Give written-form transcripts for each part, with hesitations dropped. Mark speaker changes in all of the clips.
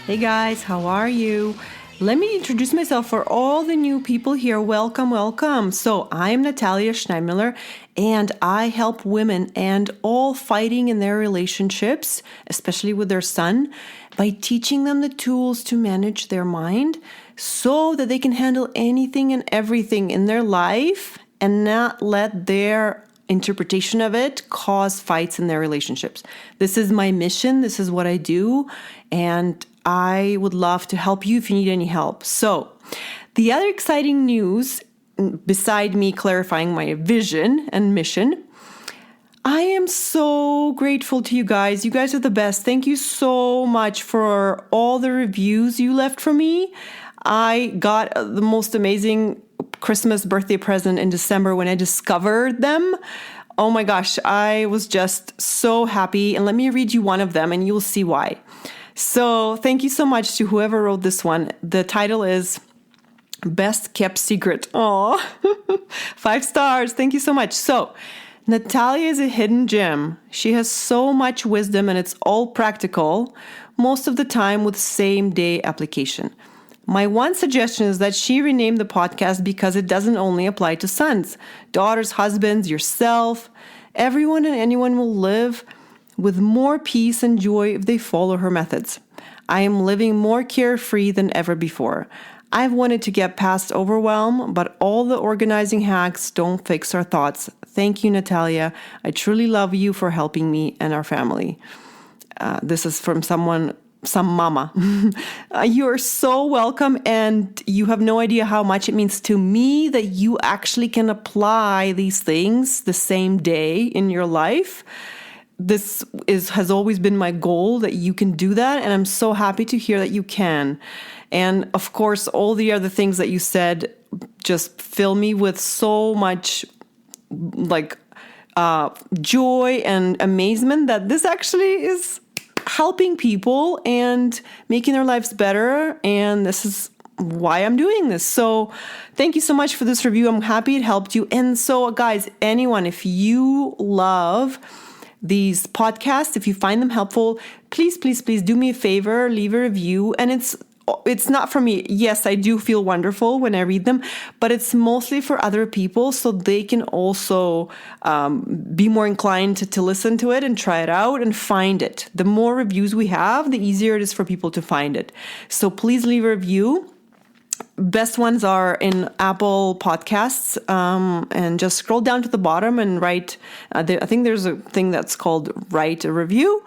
Speaker 1: Hey guys, how are you? Let me introduce myself for all the new people here. Welcome, welcome. So I'm Natalia Schneidmiller, and I help women and all fighting in their relationships, especially with their son, by teaching them the tools to manage their mind so that they can handle anything and everything in their life and not let their interpretation of it cause fights in their relationships. This is my mission. This is what I do. And I would love to help you if you need any help. So the other exciting news, beside me clarifying my vision and mission, I am so grateful to you guys. You guys are the best. Thank you so much for all the reviews you left for me. I got the most amazing Christmas birthday present in December when I discovered them. Oh my gosh, I was just so happy. And let me read you one of them and you'll see why. So thank you so much to whoever wrote this one. The title is Best Kept Secret. Oh, 5 stars. Thank you so much. So Natalia is a hidden gem. She has so much wisdom and it's all practical, most of the time with same day application. My one suggestion is that she rename the podcast because it doesn't only apply to sons, daughters, husbands, yourself. Everyone and anyone will live with more peace and joy if they follow her methods. I am living more carefree than ever before. I've wanted to get past overwhelm, but all the organizing hacks don't fix our thoughts. Thank you, Natalia. I truly love you for helping me and our family. This is from some mama. You are so welcome, and you have no idea how much it means to me that you actually can apply these things the same day in your life. This has always been my goal, that you can do that, and I'm so happy to hear that you can. And of course, all the other things that you said just fill me with so much joy and amazement that this actually is helping people and making their lives better. And this is why I'm doing this. So thank you so much for this review. I'm happy it helped you. And so guys, anyone, if you love these podcasts, if you find them helpful, please do me a favor, leave a review. And it's not for me. Yes, I do feel wonderful when I read them, but it's mostly for other people so they can also be more inclined to listen to it and try it out and find it. The more reviews we have, the easier it is for people to find it. So please leave a review. Best ones are in Apple Podcasts, and just scroll down to the bottom and write. I think there's a thing that's called write a review.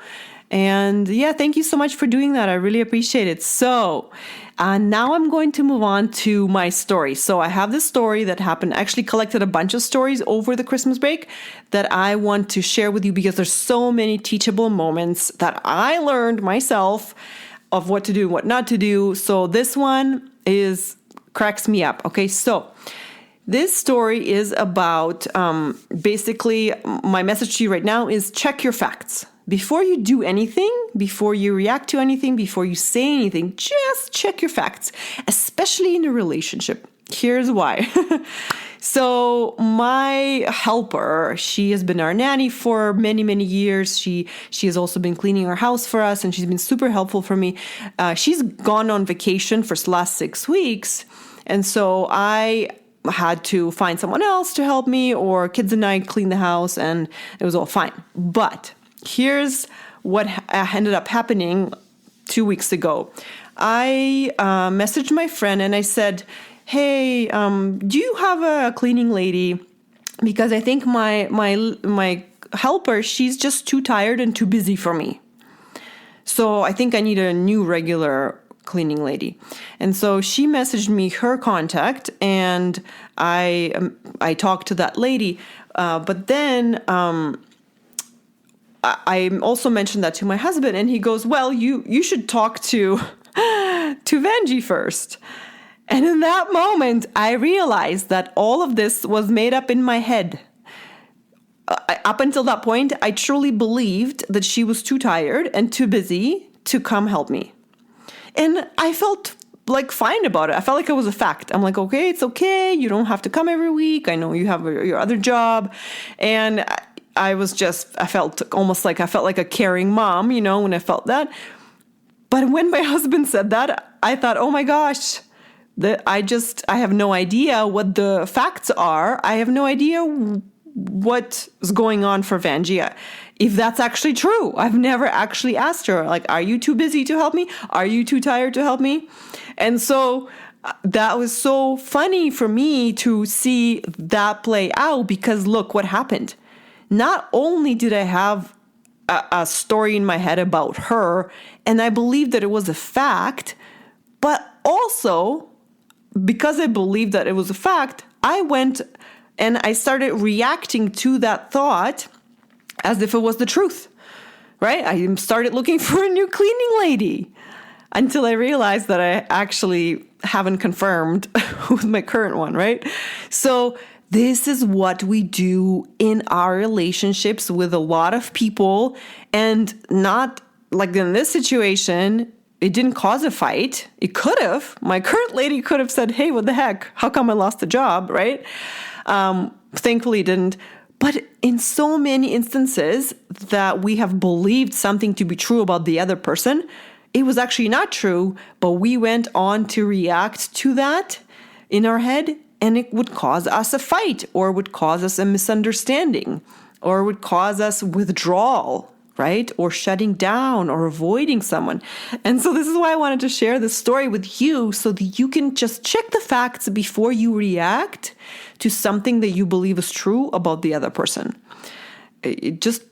Speaker 1: And yeah, thank you so much for doing that. I really appreciate it. So now I'm going to move on to my story. So I have this story that happened, actually collected a bunch of stories over the Christmas break that I want to share with you because there's so many teachable moments that I learned myself of what to do and what not to do. So this one cracks me up. Okay, so this story is about basically my message to you right now is check your facts. Before you do anything, before you react to anything, before you say anything, just check your facts, especially in a relationship. Here's why. So my helper, she has been our nanny for many, many years. She has also been cleaning our house for us, and she's been super helpful for me. She's gone on vacation for the last 6 weeks, and so I had to find someone else to help me, or kids and I clean the house, and it was all fine. But here's what ended up happening 2 weeks ago. I messaged my friend and I said, hey, do you have a cleaning lady? Because I think my helper, she's just too tired and too busy for me. So I think I need a new regular cleaning lady. And so she messaged me her contact, and I talked to that lady. But then I also mentioned that to my husband, and he goes, well, you should talk to Vanjie first. And in that moment, I realized that all of this was made up in my head. Up until that point, I truly believed that she was too tired and too busy to come help me. And I felt like fine about it. I felt like it was a fact. I'm like, okay, it's okay. You don't have to come every week. I know you have your other job. And I felt like a caring mom, when I felt that. But when my husband said that, I thought, oh my gosh, I have no idea what the facts are. I have no idea what's going on for Vanjie. If that's actually true, I've never actually asked her, like, are you too busy to help me? Are you too tired to help me? And so that was so funny for me to see that play out, because look what happened. Not only did I have a story in my head about her, and I believed that it was a fact, but also because I believed that it was a fact, I went and I started reacting to that thought as if it was the truth, right? I started looking for a new cleaning lady until I realized that I actually haven't confirmed with my current one, right? So this is what we do in our relationships with a lot of people, and not like in this situation, it didn't cause a fight. It could have. My current lady could have said, hey, what the heck? How come I lost the job, right? Thankfully it didn't. But in so many instances that we have believed something to be true about the other person, it was actually not true, but we went on to react to that in our head, and it would cause us a fight, or would cause us a misunderstanding, or would cause us withdrawal, right? Or shutting down or avoiding someone. And so this is why I wanted to share this story with you, so that you can just check the facts before you react to something that you believe is true about the other person. Just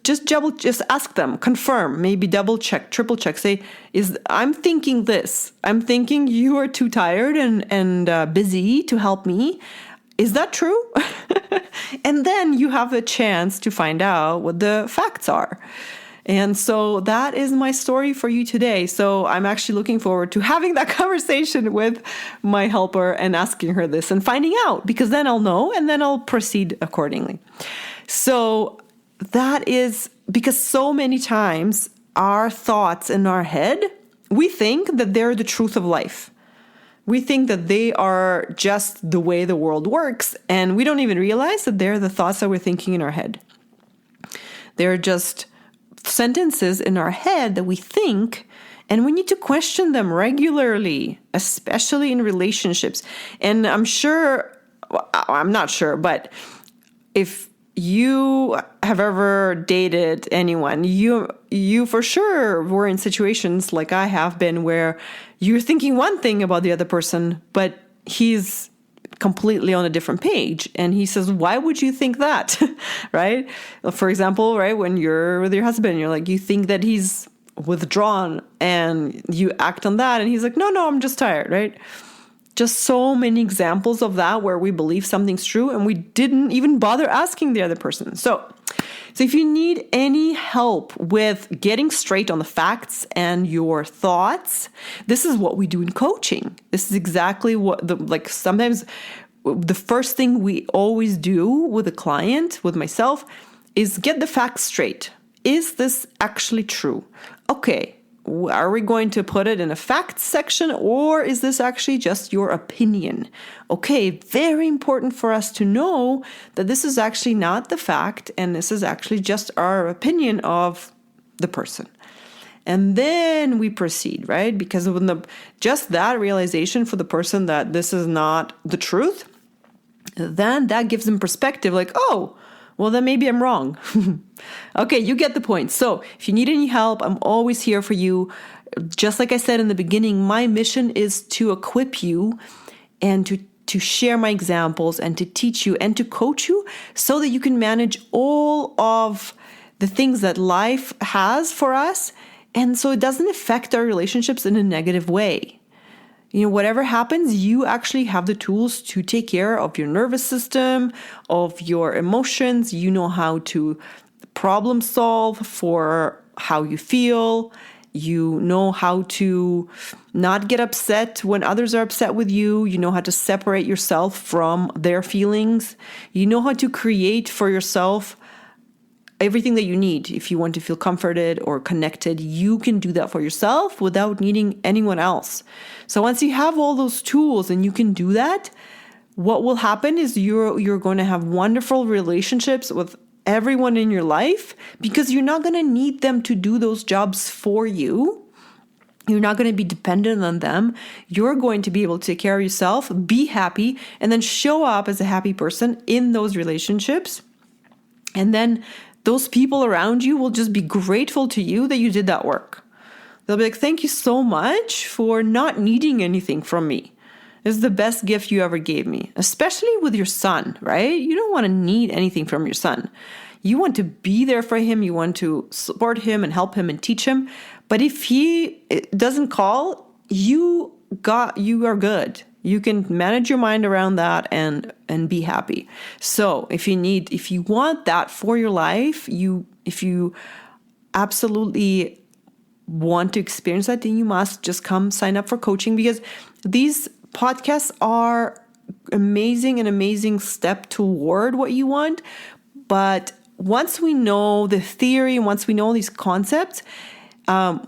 Speaker 1: ask them, confirm, maybe double check, triple check. Say, I'm thinking this. I'm thinking you are too tired and busy to help me. Is that true? And then you have a chance to find out what the facts are. And so that is my story for you today. So I'm actually looking forward to having that conversation with my helper and asking her this and finding out, because then I'll know and then I'll proceed accordingly. So that is because so many times our thoughts in our head, we think that they're the truth of life. We think that they are just the way the world works, and we don't even realize that they're the thoughts that we're thinking in our head. They're just sentences in our head that we think, and we need to question them regularly, especially in relationships. And I'm not sure, but if you have ever dated anyone, you for sure were in situations like I have been, where you're thinking one thing about the other person, but he's completely on a different page. And he says, why would you think that? Right? For example, right, when you're with your husband, you're like, you think that he's withdrawn, and you act on that, and he's like, no, I'm just tired, right? Just so many examples of that where we believe something's true and we didn't even bother asking the other person. So if you need any help with getting straight on the facts and your thoughts, this is what we do in coaching. This is exactly what sometimes the first thing we always do with a client, with myself, is get the facts straight. Is this actually true? Okay. Are we going to put it in a facts section, or is this actually just your opinion? Okay, very important for us to know that this is actually not the fact, and this is actually just our opinion of the person. And then we proceed, right? Because when just that realization for the person that this is not the truth, then that gives them perspective, like, oh, well, then maybe I'm wrong. Okay, you get the point. So if you need any help, I'm always here for you. Just like I said in the beginning, my mission is to equip you and to share my examples and to teach you and to coach you so that you can manage all of the things that life has for us, and so it doesn't affect our relationships in a negative way. Whatever happens, you actually have the tools to take care of your nervous system, of your emotions. You know how to problem solve for how you feel. You know how to not get upset when others are upset with you. You know how to separate yourself from their feelings. You know how to create for yourself everything that you need. If you want to feel comforted or connected, you can do that for yourself without needing anyone else. So once you have all those tools and you can do that, what will happen is you're going to have wonderful relationships with everyone in your life, because you're not going to need them to do those jobs for you. You're not going to be dependent on them. You're going to be able to take care of yourself, be happy, and then show up as a happy person in those relationships. And then those people around you will just be grateful to you that you did that work. They'll be like, thank you so much for not needing anything from me. This is the best gift you ever gave me, especially with your son, right? You don't want to need anything from your son. You want to be there for him. You want to support him and help him and teach him. But if he doesn't call, you are good. You can manage your mind around that and be happy. So if you want that for your life, if you absolutely want to experience that, then you must just come sign up for coaching, because these podcasts are an amazing step toward what you want. But once we know the theory, once we know these concepts,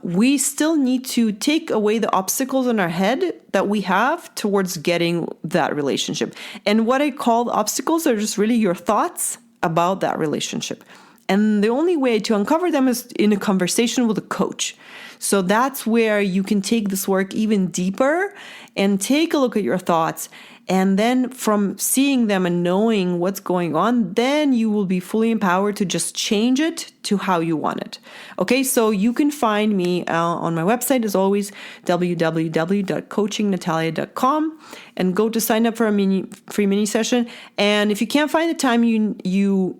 Speaker 1: we still need to take away the obstacles in our head that we have towards getting that relationship. And what I call the obstacles are just really your thoughts about that relationship. And the only way to uncover them is in a conversation with a coach. So that's where you can take this work even deeper and take a look at your thoughts. And then from seeing them and knowing what's going on, then you will be fully empowered to just change it to how you want it. Okay, so you can find me on my website, as always, www.coachingnatalia.com, and go to sign up for a free mini session. And if you can't find the time you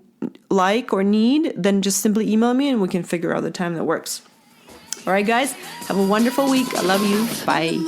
Speaker 1: like or need, then just simply email me and we can figure out the time that works. All right, guys, have a wonderful week. I love you. Bye.